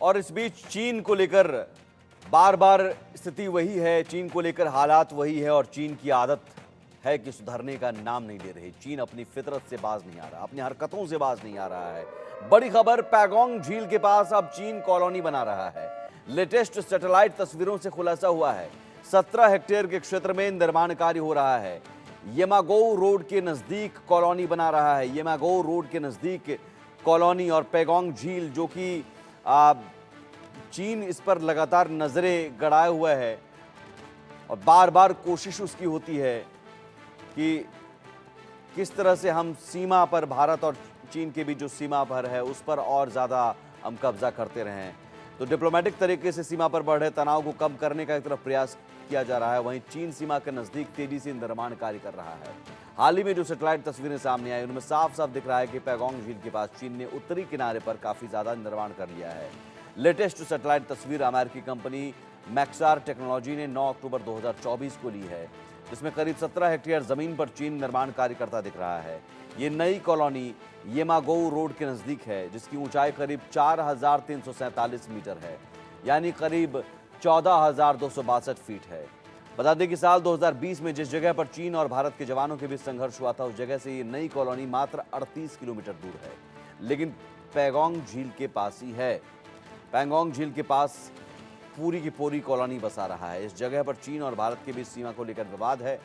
और इस बीच चीन को लेकर बार बार स्थिति वही है, चीन को लेकर हालात वही है और चीन की आदत है कि सुधरने का नाम नहीं ले रही। चीन अपनी फितरत से बाज नहीं आ रहा, अपनी हरकतों से बाज नहीं आ रहा है। बड़ी खबर, पैगोंग झील के पास अब चीन कॉलोनी बना रहा है। लेटेस्ट सैटेलाइट तस्वीरों से खुलासा हुआ है 17 हेक्टेयर के क्षेत्र में निर्माण कार्य हो रहा है। येमागोउ रोड के नजदीक कॉलोनी बना रहा है। येमागोउ रोड के नजदीक कॉलोनी और पैगोंग झील, जो कि चीन इस पर लगातार नजरें गड़ाए हुए है और बार बार कोशिश उसकी होती है कि किस तरह से हम सीमा पर, भारत और चीन के बीच जो सीमा पर है उस पर और ज़्यादा हम कब्जा करते रहें। तो डिप्लोमेटिक तरीके से सीमा पर बढ़ रहे तनाव को कम करने का एक तरफ प्रयास किया जा रहा है, वहीं चीन सीमा के नज़दीक तेजी से निर्माण कार्य कर रहा है। हाल ही में जो सैटेलाइट तस्वीरें सामने आई उनमें साफ साफ दिख रहा है कि पैगोंग झील के पास चीन ने उत्तरी किनारे पर काफ़ी ज़्यादा निर्माण कर लिया है। लेटेस्ट सैटेलाइट तस्वीर अमेरिकी कंपनी मैक्सार टेक्नोलॉजी ने 9 अक्टूबर 2024 को ली है, जिसमें करीब 17 हेक्टेयर जमीन पर चीन निर्माण कार्य करता दिख रहा है। ये नई कॉलोनी येमागोउ रोड के नज़दीक है, जिसकी ऊंचाई करीब 4347 मीटर है, यानी करीब 14,262 फीट है। बता दें कि साल 2020 में जिस जगह पर चीन और भारत के जवानों के बीच संघर्ष हुआ था, उस जगह से ये नई कॉलोनी मात्र 38 किलोमीटर दूर है, लेकिन पैगोंग झील के पास ही है। पैगोंग झील के पास पूरी की पूरी कॉलोनी बसा रहा है। इस जगह पर चीन और भारत के बीच सीमा को लेकर विवाद है,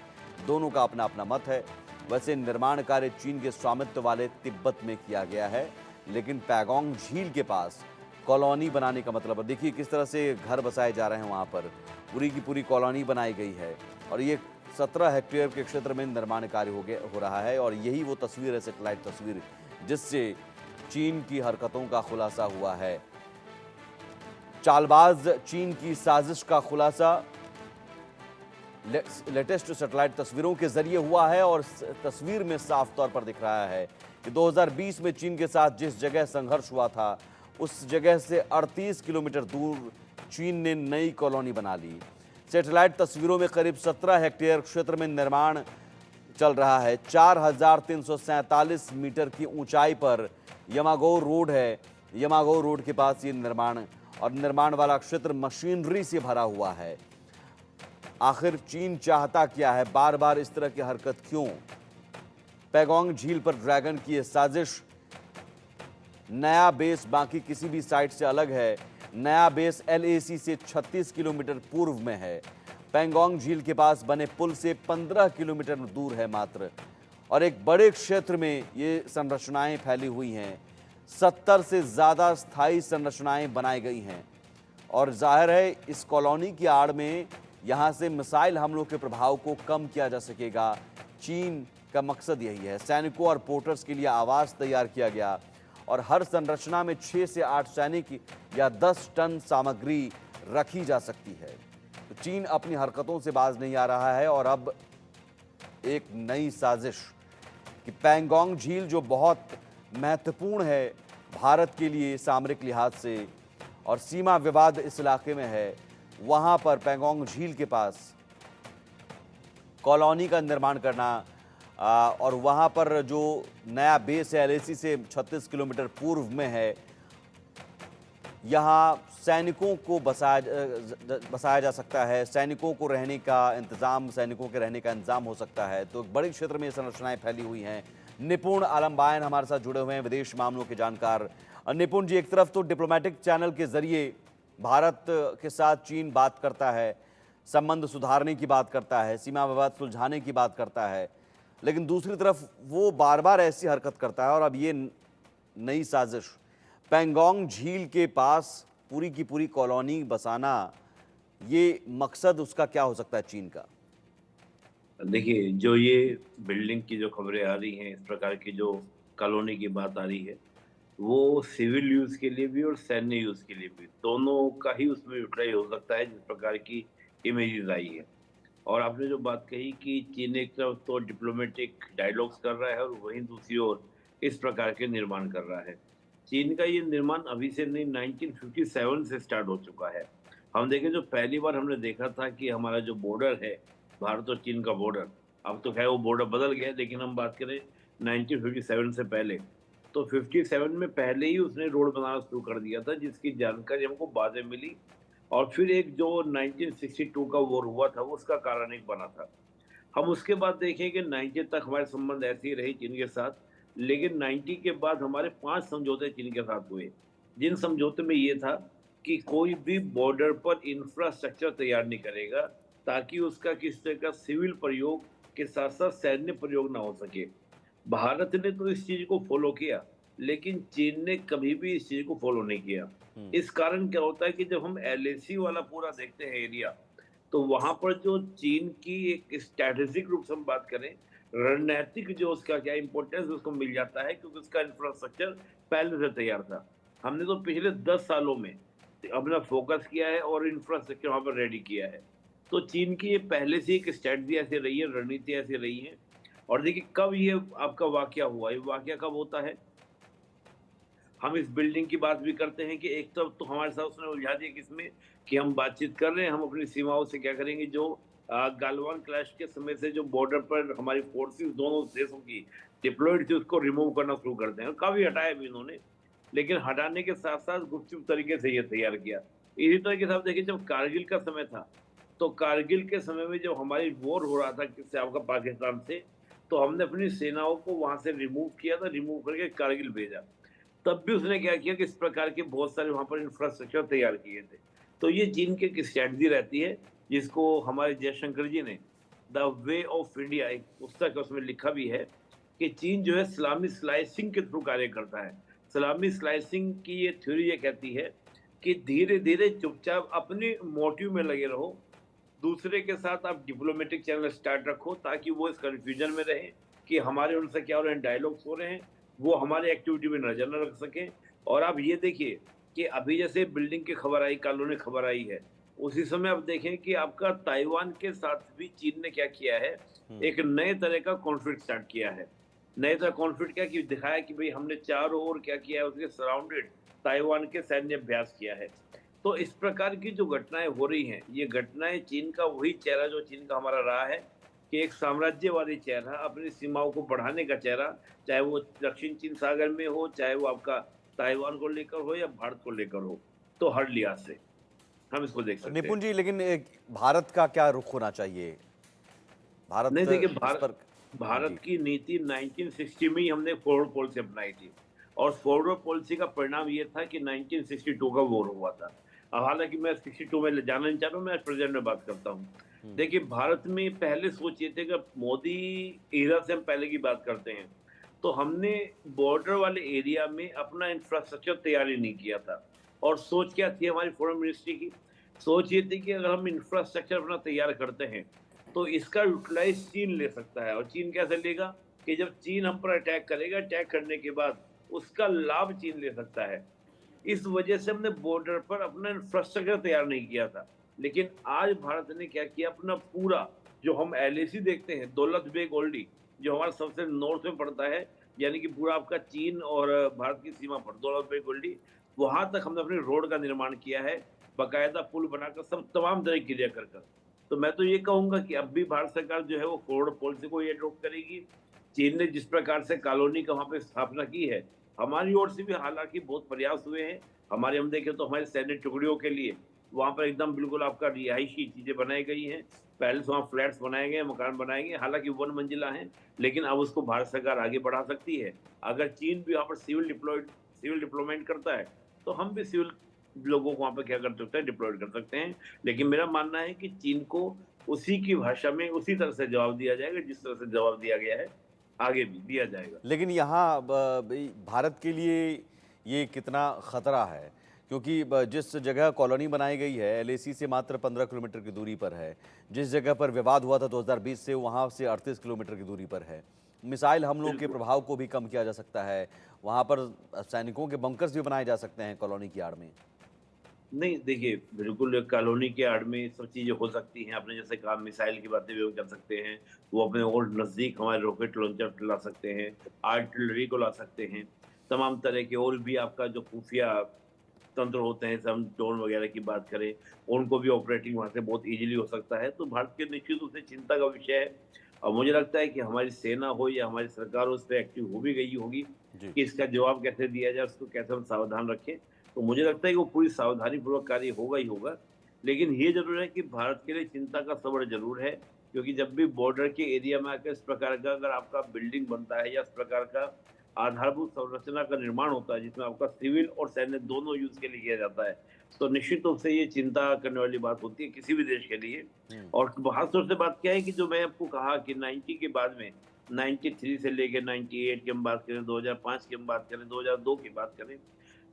दोनों का अपना अपना मत है। वैसे निर्माण कार्य चीन के स्वामित्व वाले तिब्बत में किया गया है, लेकिन पैगोंग झील के पास कॉलोनी बनाने का मतलब, देखिए किस तरह से घर बसाए जा रहे हैं, वहाँ पर पूरी की पूरी कॉलोनी बनाई गई है और ये 17 हेक्टेयर के क्षेत्र में निर्माण कार्य हो रहा है। और यही वो तस्वीर है, सैटेलाइट तस्वीर, जिससे चीन की हरकतों का खुलासा हुआ है। चालबाज चीन की साजिश का खुलासा लेटेस्ट सैटेलाइट तस्वीरों के जरिए हुआ है और तस्वीर में साफ तौर पर दिख रहा है कि 2020 में चीन के साथ जिस जगह संघर्ष हुआ था, उस जगह से 38 किलोमीटर दूर चीन ने नई कॉलोनी बना ली। सैटेलाइट तस्वीरों में करीब 17 हेक्टेयर क्षेत्र में निर्माण चल रहा है। 4347 मीटर की ऊंचाई पर येमागोउ रोड है। येमागोउ रोड के पास ये निर्माण वाला क्षेत्र मशीनरी से भरा हुआ है। आखिर चीन चाहता क्या है, बार बार इस तरह की हरकत क्यों? पैगोंग झील पर ड्रैगन की यह साजिश, नया बेस बाकी किसी भी साइट से अलग है। नया बेस LAC से 36 किलोमीटर पूर्व में है। पैगोंग झील के पास बने पुल से 15 किलोमीटर दूर है मात्र, और एक बड़े क्षेत्र में ये संरचनाएं फैली हुई हैं। 70 से ज़्यादा स्थायी संरचनाएं बनाई गई हैं और जाहिर है इस कॉलोनी की आड़ में यहाँ से मिसाइल हमलों के प्रभाव को कम किया जा सकेगा। चीन का मकसद यही है। सैनिकों और पोर्टर्स के लिए आवास तैयार किया गया और हर संरचना में 6 से 8 सैनिक या 10 टन सामग्री रखी जा सकती है। तो चीन अपनी हरकतों से बाज नहीं आ रहा है और अब एक नई साजिश कि पैगोंग झील, जो बहुत महत्वपूर्ण है भारत के लिए सामरिक लिहाज से और सीमा विवाद इस इलाके में है, वहाँ पर पैगोंग झील के पास कॉलोनी का निर्माण करना और वहाँ पर जो नया बेस है LAC से 36 किलोमीटर पूर्व में है, यहाँ सैनिकों को बसाया जा सकता है। सैनिकों को रहने का इंतज़ाम, सैनिकों के रहने का इंतज़ाम हो सकता है। तो एक बड़े क्षेत्र में संरचनाएं फैली हुई हैं। निपुण आलम बायन हमारे साथ जुड़े हुए हैं, विदेश मामलों के जानकार। निपुण जी, एक तरफ तो डिप्लोमेटिक चैनल के जरिए भारत के साथ चीन बात करता है, संबंध सुधारने की बात करता है, सीमा विवाद सुलझाने की बात करता है, लेकिन दूसरी तरफ वो बार बार ऐसी हरकत करता है और अब ये नई साजिश, पैगोंग झील के पास पूरी की पूरी कॉलोनी बसाना, ये मकसद उसका क्या हो सकता है चीन का? देखिए, जो ये बिल्डिंग की जो खबरें आ रही हैं, इस प्रकार की जो कॉलोनी की बात आ रही है, वो सिविल यूज़ के लिए भी और सैन्य यूज़ के लिए भी, दोनों का ही उसमें यूटिलाइज़ हो सकता है, जिस प्रकार की इमेजेस आई है। और आपने जो बात कही कि चीन एक तरफ तो डिप्लोमेटिक डायलॉग्स कर रहा है और वहीं दूसरी ओर इस प्रकार के निर्माण कर रहा है। चीन का ये निर्माण अभी से नहीं, 1957 से स्टार्ट हो चुका है। हम देखें, जो पहली बार हमने देखा था कि हमारा जो बॉर्डर है, भारत और चीन का बॉर्डर, अब तो खैर वो बॉर्डर बदल गया है, लेकिन हम बात करें 1957 से पहले, तो 57 में पहले ही उसने रोड बनाना शुरू कर दिया था, जिसकी जानकारी हमको बाद में मिली। और फिर एक जो 1962 का वॉर हुआ था, वो उसका कारण एक बना था। हम उसके बाद देखें कि 90 तक हमारे संबंध ऐसे ही रहे चीन के साथ, लेकिन 90 के बाद हमारे 5 समझौते चीन के साथ हुए। जिन समझौते में ये था कि कोई भी बॉर्डर पर इंफ्रास्ट्रक्चर तैयार नहीं करेगा, ताकि उसका किसी तरह का सिविल प्रयोग के साथ-साथ सैन्य प्रयोग ना हो सके। भारत ने तो इस चीज़ को फ़ॉलो किया, लेकिन चीन ने कभी भी इस चीज़ को फ़ॉलो नहीं किया। हम्म। इस कारण क्या होता है कि जब हम एलएसी वाला पूरा देखते हैं एरिया, तो वहाँ पर जो चीन की एक स्ट्रैटेजिक रूप से हम बात करें, रणनीतिक जो उसका क्या इम्पोर्टेंस उसको मिल जाता है, क्योंकि उसका इंफ्रास्ट्रक्चर पहले से तैयार था। हमने तो पिछले 10 सालों में अपना फ़ोकस किया है और इंफ्रास्ट्रक्चर वहाँ पर रेडी किया है। तो चीन की ये पहले से एक स्ट्रैटेजी ऐसी रही है, रणनीति ऐसी रही है। और देखिए कब ये आपका वाक़या हुआ, ये वाक़या कब होता है? हम इस बिल्डिंग की बात भी करते हैं कि एक तरफ तो हमारे साथ उसने उलझा दिया किसमें, कि हम बातचीत कर रहे हैं, हम अपनी सीमाओं से क्या करेंगे, जो गालवान क्लैश के समय से जो बॉर्डर पर हमारी फोर्सेस दोनों देशों की डिप्लॉयड थी, उसको रिमूव करना शुरू कर दें, और काफ़ी हटाया भी इन्होंने। लेकिन हटाने के साथ-साथ गुपचुप तरीके से ये तैयार किया। इसी तरीके से आप देखिए, जब कारगिल का समय था, तो कारगिल के समय में जब हमारी वॉर हो रहा था किससे, आपका पाकिस्तान से, तो हमने अपनी सेनाओं को वहाँ से रिमूव किया था, रिमूव करके कारगिल भेजा। तब भी उसने क्या किया कि इस प्रकार के बहुत सारे वहाँ पर इंफ्रास्ट्रक्चर तैयार किए थे। तो ये चीन की एक स्ट्रैटेजी रहती है, जिसको हमारे जयशंकर जी ने द वे ऑफ इंडिया एक पुस्तक है, उसमें लिखा भी है कि चीन जो है सलामी स्लाइसिंग के थ्रू कार्य करता है। सलामी स्लाइसिंग की ये थ्योरी ये कहती है कि धीरे-धीरे चुपचाप अपने मोटिव में लगे रहो, दूसरे के साथ आप डिप्लोमेटिक चैनल स्टार्ट रखो, ताकि वो इस कन्फ्यूजन में रहें कि हमारे उनसे क्या हो रहे हैं, डायलॉग्स हो रहे हैं, वो हमारी एक्टिविटी में नज़र न रख सकें। और आप ये देखिए कि अभी जैसे बिल्डिंग की खबर आई, कॉलोनी खबर आई है, उसी समय आप देखें कि आपका ताइवान के साथ भी चीन ने क्या किया है, हम्म। एक नए तरह का कॉन्फ्लिक्ट स्टार्ट किया है। नए तरह कॉन्फ्लिक्ट क्या कि दिखाया कि भई हमने चारों ओर क्या किया है, उसके सराउंडेड ताइवान के सैन्य अभ्यास किया है। तो इस प्रकार की जो घटनाएँ हो रही हैं, ये घटनाएँ चीन का वही चेहरा जो चीन का हमारा रहा है, कि एक साम्राज्यवादी चेहरा, अपनी सीमाओं को बढ़ाने का चेहरा, चाहे वो दक्षिण चीन सागर में हो, चाहे वो आपका ताइवान को लेकर हो या भारत को लेकर हो, तो हर लिहाज से हम इसको देख सकते हैं। निपुण जी, लेकिन भारत का क्या रुख होना चाहिए? नहीं भारत देखिए, इस पर। भारत जी। की नीति 1960 में ही हमने फॉरवर्ड पॉलिसी अपनाई थी, और फॉरवर्ड पॉलिसी का परिणाम ये था कि 1962 का वॉर हुआ था। अब हालाँकि मैं 62 में जाना नहीं चाह रहा हूँ, मैं आज प्रेज़ेंट में बात करता हूँ। हम्म। देखिए, भारत में पहले सोच ये थे कि मोदी एरा से हम पहले की बात करते हैं, तो हमने बॉर्डर वाले एरिया में अपना इंफ्रास्ट्रक्चर तैयार ही नहीं किया था। और सोच क्या थी हमारी फॉरेन मिनिस्ट्री की? सोच ये थी कि अगर हम इंफ्रास्ट्रक्चर अपना तैयार करते हैं, तो इसका यूटिलाइज़ चीन ले सकता है। और चीन कैसे लेगा? कि जब चीन हम पर अटैक करेगा, अटैक करने के बाद उसका लाभ चीन ले सकता है। इस वजह से हमने बॉर्डर पर अपना इंफ्रास्ट्रक्चर तैयार नहीं किया था। लेकिन आज भारत ने क्या किया, अपना पूरा जो हम एलएसी देखते हैं, दौलत बेग ओल्डी, जो हमारा सबसे नॉर्थ में पड़ता है, यानी कि पूरा आपका चीन और भारत की सीमा पर दौलत बेग ओल्डी, वहाँ तक हमने अपनी रोड का निर्माण किया है, बाकायदा पुल बनाकर, सब तमाम तरह की क्रिया कर कर। तो मैं तो ये कहूँगा कि अब भी भारत सरकार जो है वो फॉरवर्ड पॉलिसी को ही अडॉप्ट करेगी। चीन ने जिस प्रकार से कॉलोनी का वहाँ पे स्थापना की है, हमारी ओर से भी हालाँकि बहुत प्रयास हुए हैं। हमारे हम देखें तो हमारे सैन्य टुकड़ियों के लिए वहाँ पर एकदम बिल्कुल आपका रिहायशी चीज़ें बनाई गई हैं। पहले से वहाँ फ्लैट्स बनाए गए हैं, मकान बनाए गए हैं, हालाँकि 1 मंजिला हैं, लेकिन अब उसको भारत सरकार आगे बढ़ा सकती है। अगर चीन भी वहाँ पर सिविल डिप्लॉयमेंट करता है, तो हम भी सिविल लोगों को वहाँ पे क्या कर सकते हैं, डिप्लॉयड कर सकते हैं। लेकिन मेरा मानना है कि चीन को उसी की भाषा में उसी तरह से जवाब दिया जाएगा, जिस तरह से जवाब दिया गया है, आगे भी दिया जाएगा। लेकिन यहाँ भारत के लिए ये कितना खतरा है? क्योंकि जिस जगह कॉलोनी बनाई गई है एलएसी से मात्र 15 किलोमीटर की दूरी पर है। जिस जगह पर विवाद हुआ था 2020 से, वहाँ से 38 किलोमीटर की दूरी पर है। मिसाइल हमलों के बिल्कुल। प्रभाव को भी कम किया जा सकता है। वहाँ पर सैनिकों के बंकर्स भी बनाए जा सकते हैं कॉलोनी की आड़ में। नहीं, देखिए, बिल्कुल कॉलोनी के आड़ में सब चीज़ें हो सकती हैं। आपने जैसे कहा मिसाइल की बातें भी वो कर सकते हैं। वो अपने और नज़दीक हमारे रॉकेट लॉन्चर ला सकते हैं, आर्टिलरी को ला सकते हैं। तमाम तरह के और भी आपका जो खुफिया तंत्र होते हैं, जैसे हम ड्रोन वगैरह की बात करें, उनको भी ऑपरेटिंग वहाँ से बहुत ईज़िली हो सकता है। तो भारत के निश्चित रूप से चिंता का विषय है, और मुझे लगता है कि हमारी सेना हो या हमारी सरकार हो, उस पे एक्टिव हो भी गई होगी। जी। कि इसका जवाब कैसे दिया जाए, उसको कैसे हम सावधान रखें। तो मुझे लगता है कि वो पूरी सावधानीपूर्वक कार्य होगा ही होगा। लेकिन ये ज़रूर है कि भारत के लिए चिंता का सबड़ ज़रूर है, क्योंकि जब भी बॉर्डर के एरिया में आकर इस प्रकार का अगर आपका बिल्डिंग बनता है या इस प्रकार का आधारभूत संरचना का निर्माण होता है, जिसमें आपका सिविल और सैन्य दोनों यूज़ के लिए किया जाता है, तो निश्चित रूप से ये चिंता करने वाली बात होती है किसी भी देश के लिए। हम्म। और खास तौर से बात क्या है कि जो मैं आपको कहा कि 90 के बाद में 93 से लेके 98 की हम बात करें, 2005 की हम बात करें, 2002 की बात करें,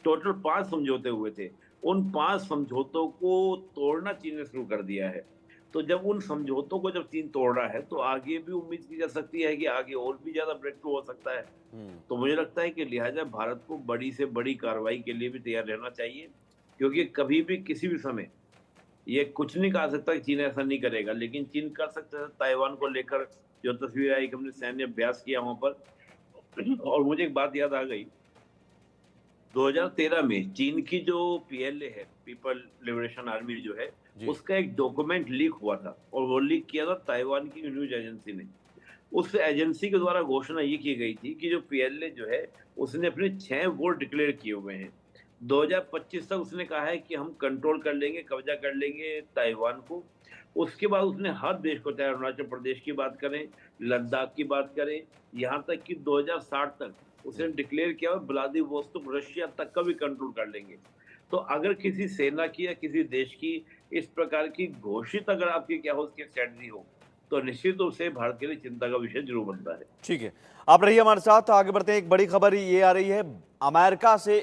टोटल 5 समझौते हुए थे। उन 5 समझौतों को तोड़ना चीन ने शुरू कर दिया है। तो जब उन समझौतों को जब चीन तोड़ रहा है, तो आगे भी उम्मीद की जा सकती है कि आगे और भी ज़्यादा ब्रेक थ्रू हो सकता है। हम्म। तो मुझे लगता है कि लिहाज़ा भारत को बड़ी से बड़ी कार्रवाई के लिए भी तैयार रहना चाहिए, क्योंकि कभी भी किसी भी समय ये कुछ नहीं कहा सकता कि चीन ऐसा नहीं करेगा, लेकिन चीन कर सकता है ताइवान को लेकर जो तस्वीर आई कि हमने सैन्य अभ्यास किया वहाँ पर। और मुझे एक बात याद आ गई, 2013 में चीन की जो पीएलए है, पीपल लिबरेशन आर्मी जो है, जी। उसका एक डॉक्यूमेंट लीक हुआ था और वो लीक किया था ताइवान की न्यूज़ एजेंसी ने। उस एजेंसी के द्वारा घोषणा ये की गई थी कि जो पीएलए जो है, उसने अपने 6 वोट डिक्लेयर किए हुए हैं। 2025 तक उसने कहा है कि हम कंट्रोल कर लेंगे, कब्जा कर लेंगे ताइवान को। उसके बाद उसने हर देश को, चाहे अरुणाचल प्रदेश की बात करें, लद्दाख की बात करें, यहाँ तक कि 2060 तक उसने डिक्लेयर किया हुआ व्लादिवोस्तोक रशिया तक का भी कंट्रोल कर लेंगे। तो अगर किसी सेना की या किसी देश की इस प्रकार की घोषित अगर आपकी क्या हो उसकी स्ट्रैटेजी हो, तो निश्चित रूप से भारत के लिए चिंता का विषय जरूर बनता है। ठीक है, आप रहिए हमारे साथ। आगे बढ़ते हैं। एक बड़ी खबर ये आ रही है, अमेरिका से